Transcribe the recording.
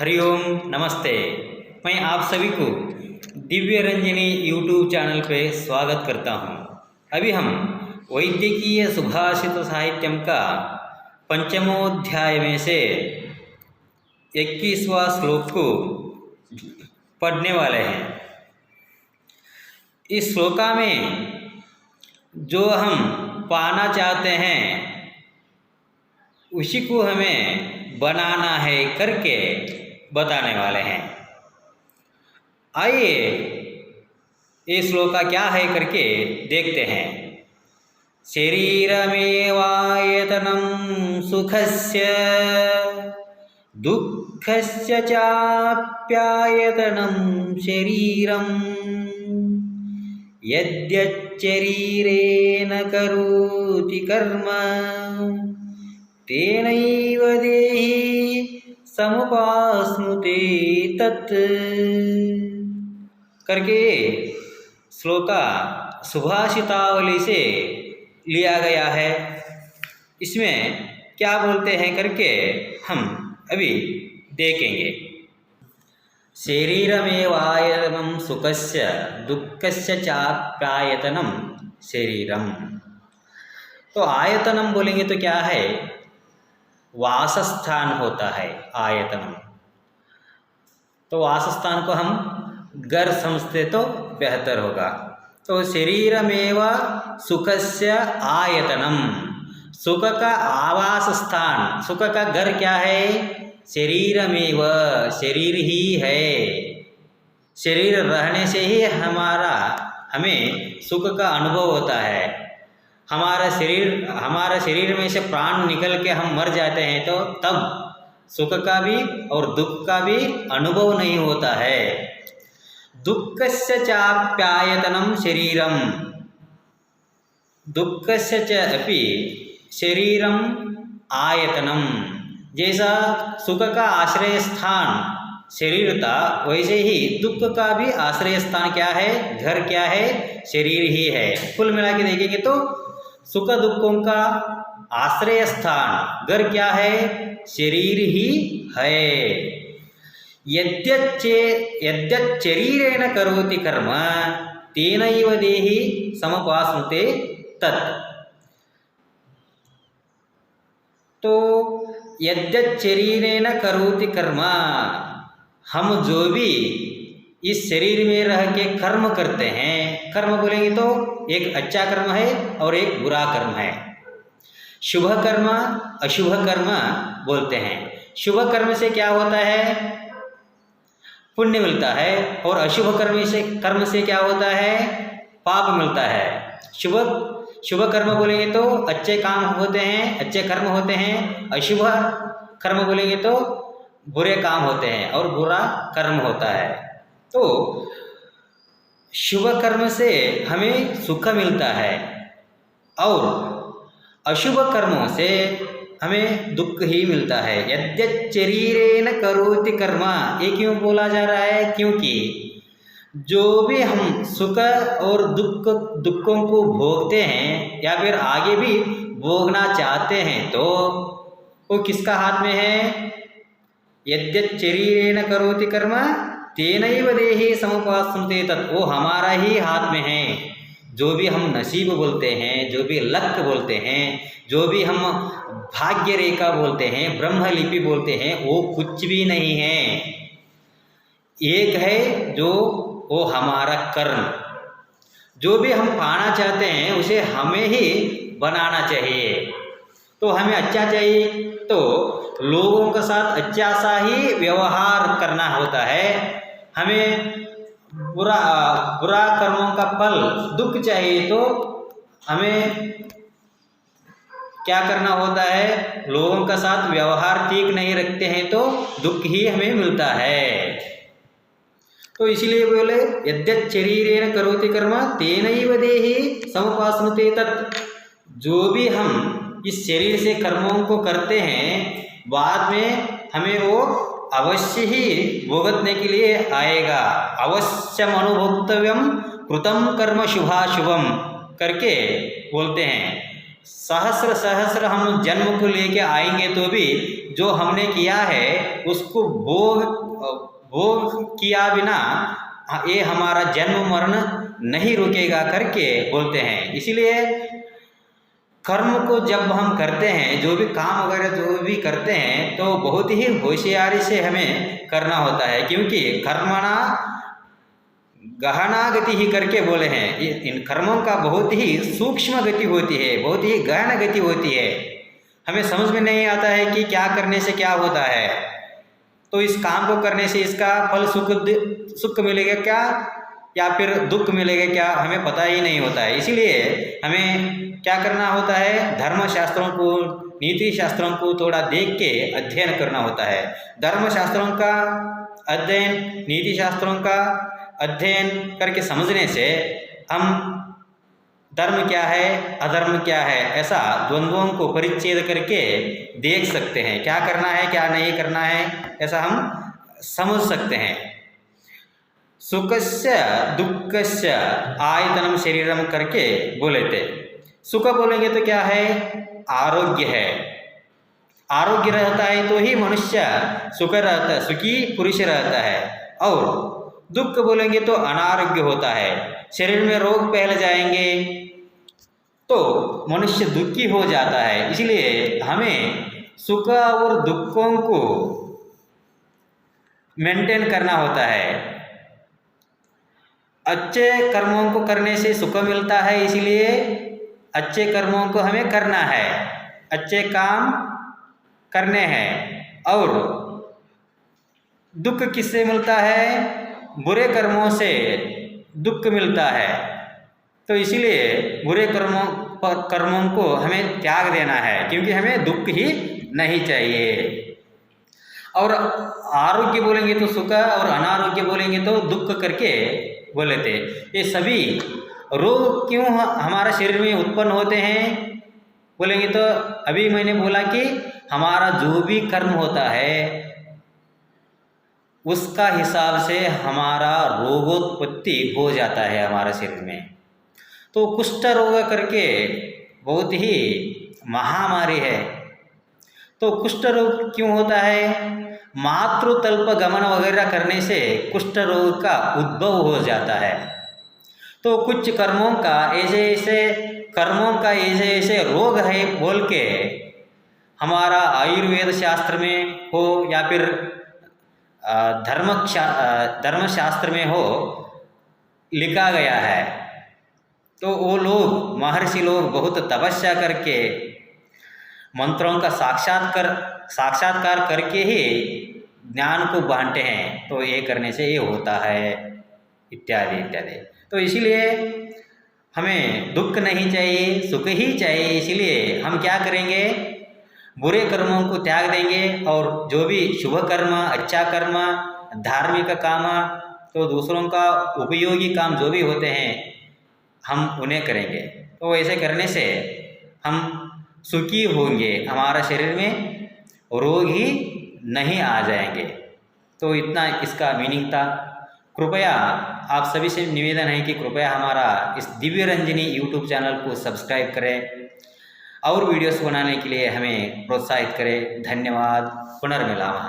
हरिओम नमस्ते। मैं आप सभी को दिव्य रंजनी यूट्यूब चैनल पे स्वागत करता हूँ। अभी हम वैद्यकीय सुभाषित साहित्यम का पंचमोध्याय में से 21वां श्लोक को पढ़ने वाले हैं। इस श्लोका में जो हम पाना चाहते हैं उसी को हमें बनाना है करके बताने वाले हैं। आइए ये श्लोका क्या है करके देखते हैं। शरीरमेवायतनं सुखस्य दुःखस्य चाप्यायतनं शरीरं यद्यच्चरीरेण करोति कर्म तेनैव देहि समुपास्नुते तत् करके श्लोका सुभाषितावली से लिया गया है। इसमें क्या बोलते हैं करके हम अभी देखेंगे। शरीरमेवायतनं सुखस्य दुःखस्य चाप्यायतनं शरीरम। तो आयतनम बोलेंगे तो क्या है? वासस्थान होता है आयतनम। तो वासस्थान को हम घर समझते तो बेहतर होगा। तो शरीरमेव सुखस्य आयतनम, सुख का आवास स्थान, सुख का घर क्या है? शरीरमेव, शरीर ही है। शरीर रहने से ही हमें सुख का अनुभव होता है। हमारा शरीर में से प्राण निकल के हम मर जाते हैं तो तब सुख का भी और दुख का भी अनुभव नहीं होता है। दुःखस्य चाप्यायतनं शरीरम, दुःखस्य च अपि शरीरम आयतनम। जैसा सुख का आश्रय स्थान शरीर था, वैसे ही दुख का भी आश्रय स्थान क्या है? घर क्या है? शरीर ही है। कुल मिला के देखेंगे तो सुख दुखों का आश्रय स्थान घर क्या है? शरीर ही है। यद्यच्चरीरेण करोति कर्म तेनैव देहि समुपास्नुते तत्। तो यद्यच्चरीरेण करोति कर्म, हम जो भी इस शरीर में रह के कर्म करते हैं, कर्म बोलेंगे तो एक अच्छा कर्म है और एक बुरा कर्म है। शुभ कर्म अशुभ कर्म बोलते हैं। शुभ कर्म से क्या होता है? पुण्य मिलता है। और अशुभ कर्म से क्या होता है? पाप मिलता है। शुभ कर्म बोलेंगे तो अच्छे काम होते हैं, अच्छे कर्म होते हैं। अशुभ कर्म बोलेंगे तो बुरे काम होते हैं और बुरा कर्म होता है। तो शुभ कर्म से हमें सुख मिलता है और अशुभ कर्मों से हमें दुख ही मिलता है। यद्यच्चरीरेण करोति कर्म, ये क्यों बोला जा रहा है? क्योंकि जो भी हम सुख और दुखों को भोगते हैं या फिर आगे भी भोगना चाहते हैं तो वो किसका हाथ में है? यद्यच्चरीरेण करोति कर्म तेनैव देहि समुपास्नुते तत्। वो हमारा ही हाथ में है। जो भी हम नसीब बोलते हैं, जो भी लक बोलते हैं, जो भी हम भाग्य रेखा बोलते हैं, ब्रह्मलिपि बोलते हैं, वो कुछ भी नहीं है। एक है जो वो हमारा कर्म। जो भी हम पाना चाहते हैं उसे हमें ही बनाना चाहिए। तो हमें अच्छा चाहिए तो लोगों के साथ अच्छा सा ही व्यवहार करना होता है। हमें बुरा कर्मों का फल दुख चाहिए तो हमें क्या करना होता है? लोगों का साथ व्यवहार ठीक नहीं रखते हैं तो दुख ही हमें मिलता है। तो इसलिए बोले यद्यच्चरीरेण करोति कर्म तेनैव देहि समुपास्नुते तत्। जो भी हम इस शरीर से कर्मों को करते हैं बाद में हमें वो अवश्य ही भुगतने के लिए आएगा। अवश्यम अनुभोक्तव्यम कृतम कर्म शुभाशुभम करके बोलते हैं। सहस्र सहस्र हम जन्म को लेके आएंगे तो भी जो हमने किया है उसको भोग किया बिना ये हमारा जन्म मरण नहीं रुकेगा करके बोलते हैं। इसीलिए कर्म को जब हम करते हैं, जो भी काम वगैरह जो भी करते हैं, तो बहुत ही होशियारी से हमें करना होता है, क्योंकि कर्मणा गहना गति ही करके बोले हैं। इन कर्मों का बहुत ही सूक्ष्म गति होती है, बहुत ही गहन गति होती है। हमें समझ में नहीं आता है कि क्या करने से क्या होता है, तो इस काम को करने से इसका फल सुख मिलेगा क्या या फिर दुख मिलेगा क्या, हमें पता ही नहीं होता है। इसीलिए हमें क्या करना होता है, धर्म शास्त्रों को, नीति शास्त्रों को थोड़ा देख के अध्ययन करना होता है। धर्म शास्त्रों का अध्ययन, नीति शास्त्रों का अध्ययन करके समझने से हम धर्म क्या है अधर्म क्या है ऐसा द्वंद्वों को परिच्छेद करके देख सकते हैं। क्या करना है क्या नहीं करना है ऐसा हम समझ सकते हैं। सुखस्य दुःखस्य आयतनम शरीरम करके बोले थे। सुख बोलेंगे तो क्या है, आरोग्य है। आरोग्य रहता है तो ही मनुष्य सुख रहता है, सुखी पुरुष रहता है। और दुख बोलेंगे तो अनारोग्य होता है, शरीर में रोग फैल जाएंगे तो मनुष्य दुखी हो जाता है। इसलिए हमें सुख और दुखों को मेंटेन करना होता है। अच्छे कर्मों को करने से सुख मिलता है, इसलिए अच्छे कर्मों को हमें करना है, अच्छे काम करने हैं। और दुख किससे मिलता है, बुरे कर्मों से दुख मिलता है। तो इसीलिए बुरे कर्मों को हमें त्याग देना है, क्योंकि हमें दुख ही नहीं चाहिए। और आरोग्य बोलेंगे तो सुख और अनारोग्य बोलेंगे तो दुख करके बोले थे। ये सभी रोग क्यों हमारे शरीर में उत्पन्न होते हैं बोलेंगे तो अभी मैंने बोला कि हमारा जो भी कर्म होता है उसका हिसाब से हमारा रोगोत्पत्ति हो जाता है हमारे शरीर में। तो कुष्ठ रोग करके बहुत ही महामारी है। तो कुष्ठ रोग क्यों होता है, मातृतल्प गमन वगैरह करने से कुष्ठ रोग का उद्भव हो जाता है। तो कुछ कर्मों का ऐसे ऐसे रोग है बोल के हमारा आयुर्वेद शास्त्र में हो या फिर धर्म शास्त्र में हो लिखा गया है। तो वो लोग महर्षि लोग बहुत तपस्या करके मंत्रों का साक्षात्कार करके ही ज्ञान को बांटते हैं। तो ये करने से ये होता है इत्यादि इत्यादि। तो इसीलिए हमें दुख नहीं चाहिए, सुख ही चाहिए। इसीलिए हम क्या करेंगे, बुरे कर्मों को त्याग देंगे और जो भी शुभ कर्म, अच्छा कर्म, धार्मिक काम, तो दूसरों का उपयोगी काम जो भी होते हैं हम उन्हें करेंगे। तो ऐसे करने से हम सुखी होंगे, हमारा शरीर में रोग ही नहीं आ जाएंगे। तो इतना इसका मीनिंग था। कृपया आप सभी से निवेदन है कि कृपया हमारा इस दिव्य रंजनी यूट्यूब चैनल को सब्सक्राइब करें और वीडियोस बनाने के लिए हमें प्रोत्साहित करें। धन्यवाद। पुनर्मिलामः।